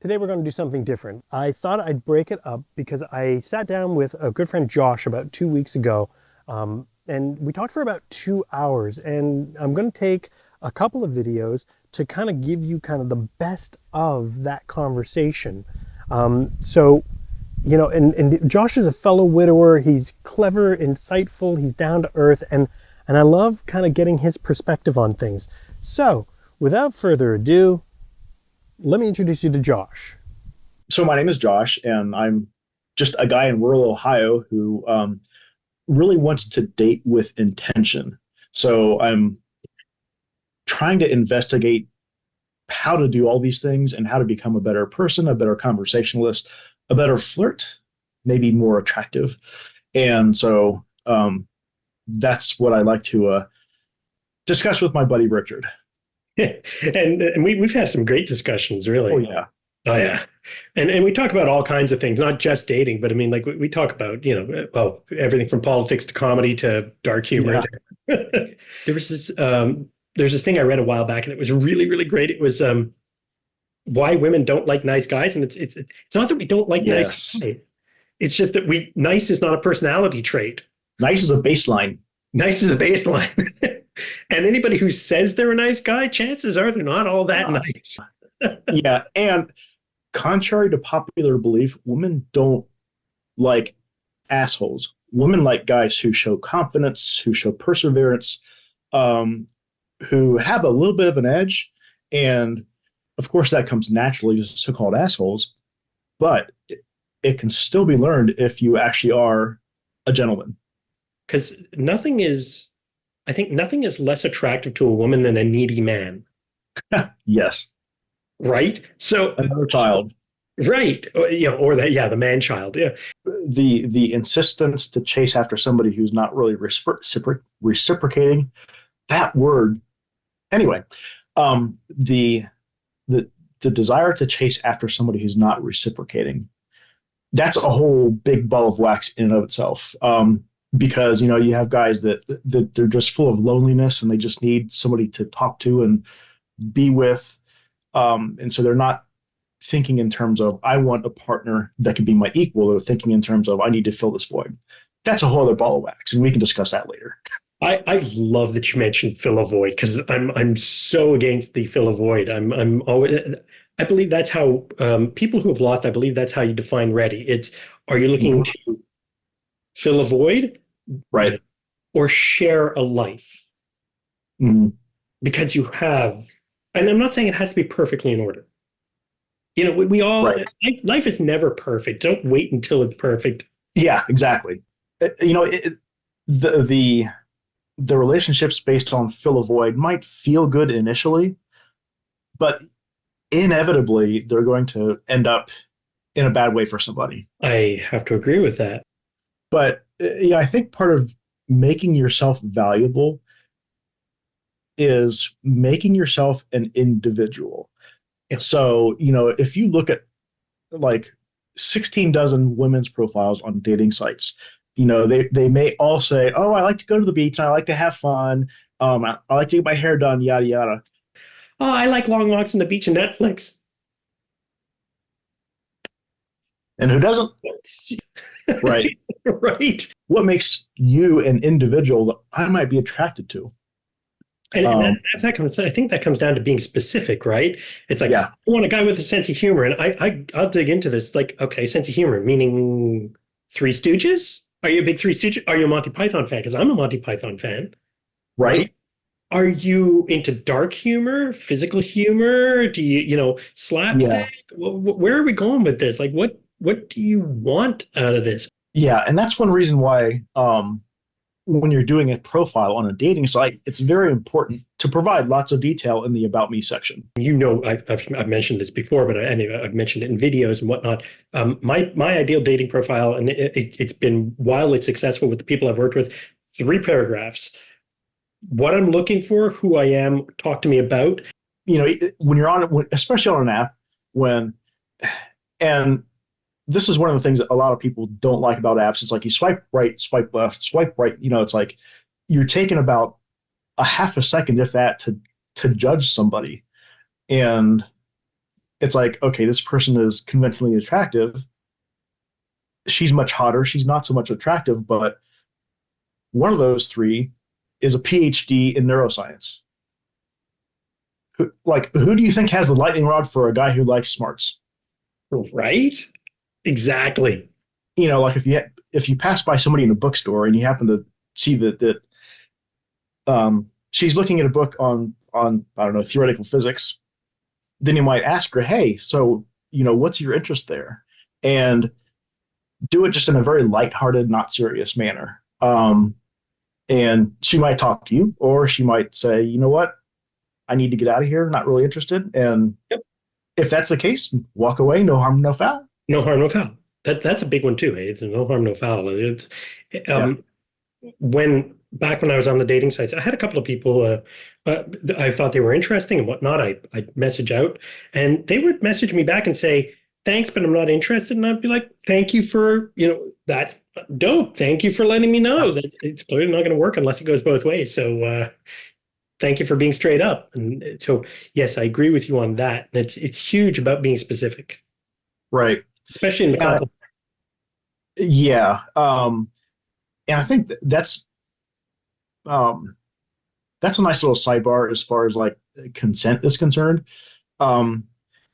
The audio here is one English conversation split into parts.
Today we're going to do something different. I thought I'd break it up because I sat down with a good friend Josh about 2 weeks ago, and we talked for about 2 hours. And I'm going to take a couple of videos to kind of give you kind of the best of that conversation. And Josh is a fellow widower. He's clever, insightful, he's down to earth, and I love kind of getting his perspective on things. So, without further ado, let me introduce you to Josh. So my name is Josh, and I'm just a guy in rural Ohio who really wants to date with intention. So I'm trying to investigate how to do all these things and how to become a better person, a better conversationalist, a better flirt, maybe more attractive. And so that's what I like to discuss with my buddy Richard. And we've had some great discussions, really. Oh yeah. Oh yeah. And we talk about all kinds of things, not just dating, but I mean, like we talk about, well, everything from politics to comedy to dark humor. Yeah. There was there's this thing I read a while back, and it was really, really great. It was why women don't like nice guys, and it's not that we don't like nice guys. It's just that nice is not a personality trait. Nice is a baseline. Nice is a baseline. And anybody who says they're a nice guy, chances are they're not all that nice. Yeah. And contrary to popular belief, women don't like assholes. Women like guys who show confidence, who show perseverance, who have a little bit of an edge. And of course, that comes naturally to so-called assholes, but it can still be learned if you actually are a gentleman. Because I think nothing is less attractive to a woman than a needy man. Yes. Right? So another child. Right. Or the man child. Yeah. The insistence to chase after somebody who's not really reciprocating, that word. Anyway, the desire to chase after somebody who's not reciprocating, that's a whole big ball of wax in and of itself. Because you have guys that they're just full of loneliness and they just need somebody to talk to and be with, and so they're not thinking in terms of I want a partner that can be my equal. They're thinking in terms of I need to fill this void. That's a whole other ball of wax, and we can discuss that later. I love that you mentioned fill a void, because I'm so against the fill a void. I'm always. I believe that's how people who have lost. I believe that's how you define ready. It's, are you looking to fill a void? Right. Or share a life. Mm-hmm. Because you have, and I'm not saying it has to be perfectly in order. We all, right. Life is never perfect. Don't wait until it's perfect. Yeah, exactly. The relationships based on fill a void might feel good initially, but inevitably they're going to end up in a bad way for somebody. I have to agree with that. But I think part of making yourself valuable is making yourself an individual. So, if you look at like 16 dozen women's profiles on dating sites, they may all say, oh, I like to go to the beach and I like to have fun. I like to get my hair done, yada, yada. Oh, I like long walks on the beach and Netflix. And who doesn't? Right. Right. What makes you an individual that I might be attracted to? And I think that comes down to being specific, right? It's like, yeah. I want a guy with a sense of humor. And I'll dig into this. Like, okay, sense of humor, meaning Three Stooges? Are you a big Three Stooges? Are you a Monty Python fan? Because I'm a Monty Python fan. Right. Are you into dark humor, physical humor? Do you, slapstick? Yeah. Where are we going with this? Like, what do you want out of this? Yeah, and that's one reason why when you're doing a profile on a dating site, it's very important to provide lots of detail in the About Me section. I've mentioned this before, but I've mentioned it in videos and whatnot. My ideal dating profile, and it's been wildly successful with the people I've worked with, 3 paragraphs. What I'm looking for, who I am, talk to me about. When you're on, especially on an app, and this is one of the things that a lot of people don't like about apps. It's like you swipe right, swipe left, swipe right. It's like you're taking about a half a second, if that, to judge somebody. And it's like, okay, this person is conventionally attractive. She's much hotter. She's not so much attractive, but one of those three is a PhD in neuroscience. Who do you think has the lightning rod for a guy who likes smarts? Right? Exactly. Like if you pass by somebody in a bookstore and you happen to see that she's looking at a book on I don't know, theoretical physics, then you might ask her, hey, so what's your interest there? And do it just in a very lighthearted, not serious manner. And she might talk to you, or she might say, you know what, I need to get out of here, not really interested. And Yep. if that's the case, walk away, no harm, no foul. No harm, no foul. That's a big one too. Hey, it's no harm, no foul. It's, Yeah. when back when I was on the dating sites, I had a couple of people. I thought they were interesting and whatnot. I message out, and they would message me back and say, "Thanks, but I'm not interested." And I'd be like, "Thank you for that dope. Thank you for letting me know that it's clearly not going to work unless it goes both ways." So thank you for being straight up. And so yes, I agree with you on that. And it's huge about being specific, Right. especially in the Uh, compliment. yeah. And I think um, that's a nice little sidebar as far as like consent is concerned. Um,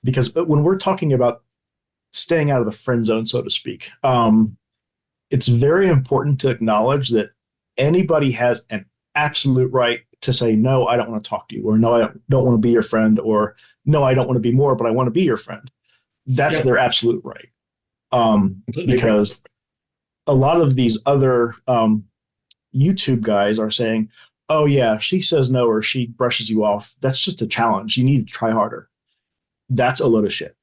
because when we're talking about staying out of the friend zone, so to speak, it's very important to acknowledge that anybody has an absolute right to say, no, I don't want to talk to you, or no, I don't want to be your friend, or no, I don't want to be more, but I want to be your friend. That's Yeah, their absolute right. completely agree. Because a lot of these other YouTube guys are saying, oh, yeah, she says no or she brushes you off. That's just a challenge. You need to try harder. That's a load of shit.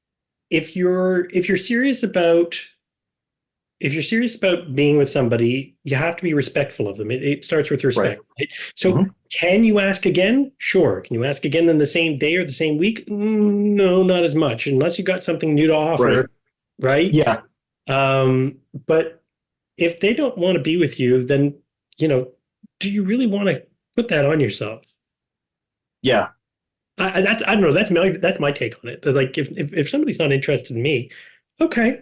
If you're serious about if you're serious about being with somebody, you have to be respectful of them. It starts with Right. respect. Right? So, Mm-hmm. can you ask again? Sure. Can you ask again in the same day or the same week? No, not as much, unless you got something new to Right. offer, right? Yeah. But if they don't want to be with you, then you know, do you really want to put that on yourself? Yeah. I don't know. That's my take on it. Like if somebody's not interested in me, okay,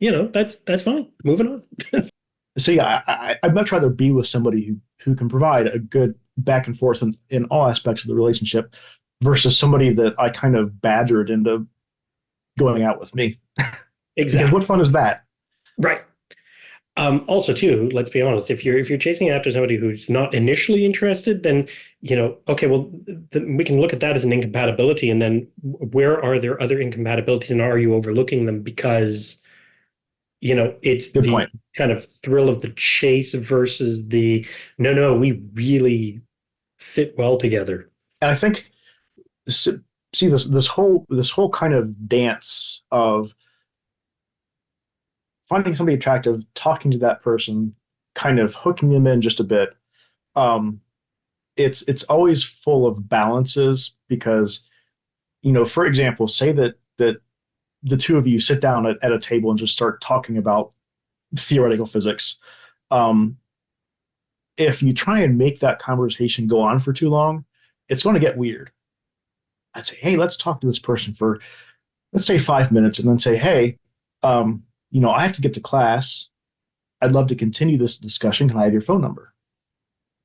that's fine. Moving on. So, yeah, I'd much rather be with somebody who can provide a good back and forth in all aspects of the relationship versus somebody that I kind of badgered into going out with me. Because Exactly. what fun is that? Right. Also, too, let's be honest. If you're chasing after somebody who's not initially interested, then okay, well, we can look at that as an incompatibility, and then where are there other incompatibilities, and are you overlooking them because it's Good the point. kind of thrill of the chase versus the no, no, we really fit well together. And I think see this whole kind of dance of finding somebody attractive, talking to that person, kind of hooking them in just a bit. Um, it's always full of balances because for example, say that the two of you sit down at a table and just start talking about theoretical physics. Um, if you try and make that conversation go on for too long, it's going to get weird. I'd say, hey, let's talk to this person for, let's say, 5 minutes, and then say, hey, I have to get to class. I'd love to continue this discussion. Can I have your phone number?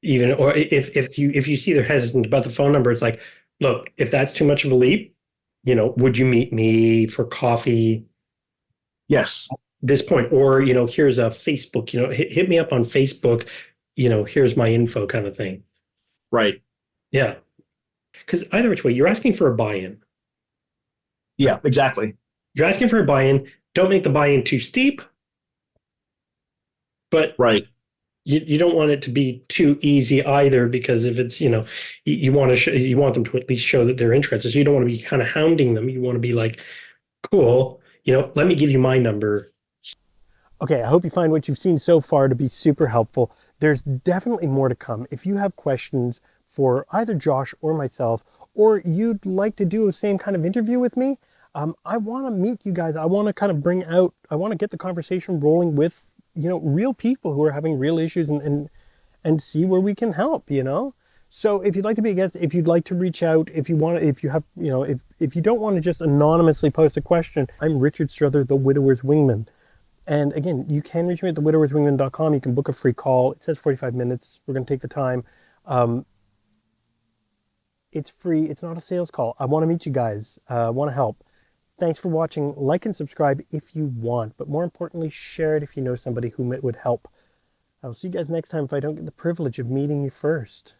Even or if you see they're hesitant about the phone number, it's like, look, if that's too much of a leap, would you meet me for coffee Yes, this point? Or, here's a Facebook, hit me up on Facebook, here's my info kind of thing. right. Yeah. Because either which way, you're asking for a buy-in. Yeah, exactly. You're asking for a buy-in. Don't make the buy-in too steep, but Right. you don't want it to be too easy either, because if it's, you want to you want them to at least show that they're interested. So you don't want to be kind of hounding them. You want to be like, cool, let me give you my number. Okay, I hope you find what you've seen so far to be super helpful. There's definitely more to come. If you have questions for either Josh or myself, or you'd like to do the same kind of interview with me, I want to meet you guys. I want to kind of I want to get the conversation rolling with, real people who are having real issues and see where we can help. So if you'd like to be a guest, if you'd like to reach out, if you want, if you have, if you don't want to just anonymously post a question, I'm Richard Strother, the Widower's Wingman. And again, you can reach me at thewidowerswingman.com. You can book a free call. It says 45 minutes. We're going to take the time. It's free. It's not a sales call. I want to meet you guys. I want to help. Thanks for watching. Like and subscribe if you want, but more importantly, share it if you know somebody who would help. I'll see you guys next time if I don't get the privilege of meeting you first.